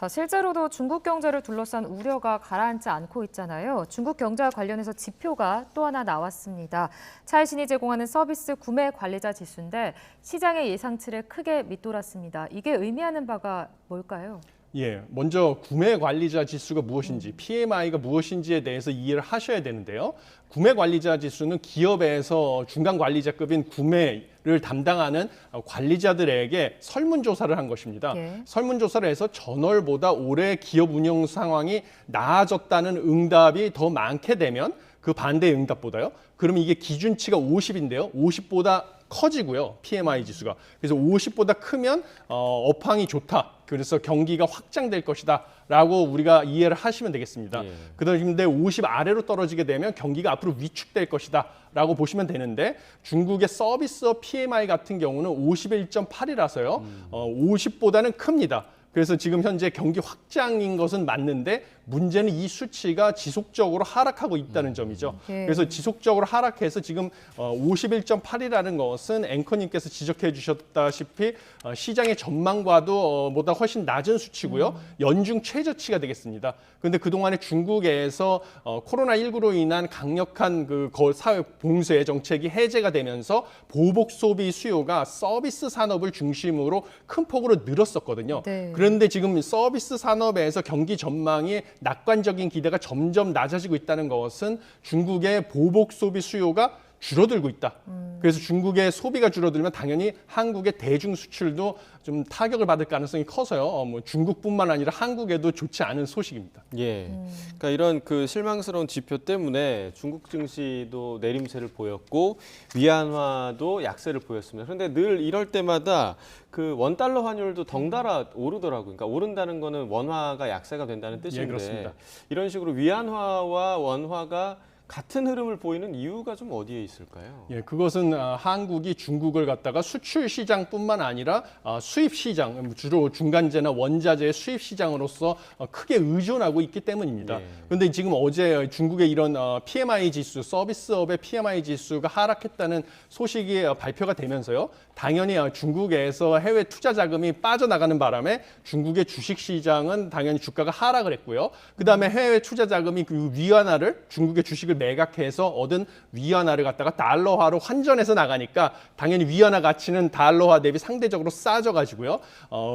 자, 실제로도 중국 경제를 둘러싼 우려가 가라앉지 않고 있잖아요. 중국 경제와 관련해서 지표가 또 하나 나왔습니다. 차이신이 제공하는 서비스 구매 관리자 지수인데 시장의 예상치를 크게 밑돌았습니다. 이게 의미하는 바가 뭘까요? 예, 먼저 구매 관리자 지수가 무엇인지, PMI가 무엇인지에 대해서 이해를 하셔야 되는데요. 구매 관리자 지수는 기업에서 중간 관리자급인 구매를 담당하는 관리자들에게 설문조사를 한 것입니다. 예. 설문조사를 해서 전월보다 올해 기업 운영 상황이 나아졌다는 응답이 더 많게 되면 그 반대 응답보다요. 그러면 이게 기준치가 50인데요. 50보다 커지고요. PMI 지수가. 그래서 50보다 크면 업황이 좋다. 그래서 경기가 확장될 것이다 라고 우리가 이해를 하시면 되겠습니다. 예. 그런데 50 아래로 떨어지게 되면 경기가 앞으로 위축될 것이다 라고 보시면 되는데 중국의 서비스업 PMI 같은 경우는 51.8이라서요. 50보다는 큽니다. 그래서 지금 현재 경기 확장인 것은 맞는데 문제는 이 수치가 지속적으로 하락하고 있다는 점이죠. 예. 그래서 지속적으로 하락해서 지금 51.8이라는 것은 앵커님께서 지적해 주셨다시피 시장의 전망과도 보다 훨씬 낮은 수치고요. 연중 최저치가 되겠습니다. 그런데 그동안에 중국에서 코로나19로 인한 강력한 그 사회 봉쇄 정책이 해제가 되면서 보복 소비 수요가 서비스 산업을 중심으로 큰 폭으로 늘었었거든요. 네. 그런데 지금 서비스 산업에서 경기 전망이 낙관적인 기대가 점점 낮아지고 있다는 것은 중국의 보복 소비 수요가 줄어들고 있다. 그래서 중국의 소비가 줄어들면 당연히 한국의 대중 수출도 좀 타격을 받을 가능성이 커서요. 뭐 중국뿐만 아니라 한국에도 좋지 않은 소식입니다. 예. 그러니까 이런 그 실망스러운 지표 때문에 중국 증시도 내림세를 보였고 위안화도 약세를 보였습니다. 그런데 늘 이럴 때마다 그 원달러 환율도 덩달아 오르더라고요. 그러니까 오른다는 거는 원화가 약세가 된다는 뜻인데 그렇습니다. 이런 식으로 위안화와 원화가 같은 흐름을 보이는 이유가 좀 어디에 있을까요? 예, 그것은 한국이 중국을 갖다가 수출 시장뿐만 아니라 수입 시장, 주로 중간재나 원자재의 수입 시장으로서 크게 의존하고 있기 때문입니다. 네. 그런데 지금 어제 중국의 이런 PMI 지수, 서비스업의 PMI 지수가 하락했다는 소식이 발표가 되면서요. 당연히 중국에서 해외 투자 자금이 빠져나가는 바람에 중국의 주식 시장은 당연히 주가가 하락을 했고요. 그다음에 해외 투자 자금이 그 위안화를 중국의 주식을 매각해서 얻은 위안화를 갖다가 달러화로 환전해서 나가니까 당연히 위안화 가치는 달러화 대비 상대적으로 싸져가지고요.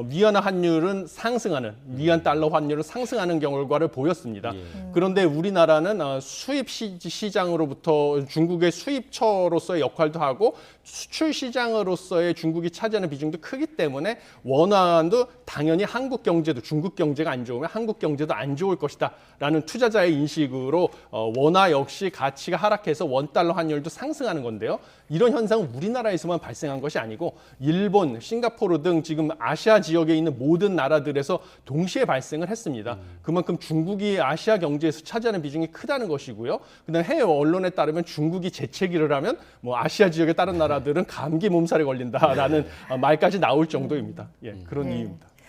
위안화 환율은 상승하는, 위안 달러 환율은 상승하는 결과를 보였습니다. 그런데 우리나라는 수입 시장으로부터 중국의 수입처로서의 역할도 하고 수출 시장으로서의 중국이 차지하는 비중도 크기 때문에 원화도 당연히 한국 경제도 중국 경제가 안 좋으면 한국 경제도 안 좋을 것이다 라는 투자자의 인식으로 원화 역시 가치가 하락해서 원달러 환율도 상승하는 건데요. 이런 현상은 우리나라에서만 발생한 것이 아니고 일본, 싱가포르 등 지금 아시아 지역에 있는 모든 나라들에서 동시에 발생을 했습니다. 그만큼 중국이 아시아 경제에서 차지하는 비중이 크다는 것이고요. 그다음 해외 언론에 따르면 중국이 재채기를 하면 뭐 아시아 지역의 다른 나라들은 감기 몸살에 걸린다라는 말까지 나올 정도입니다. 예, 그런 이유입니다.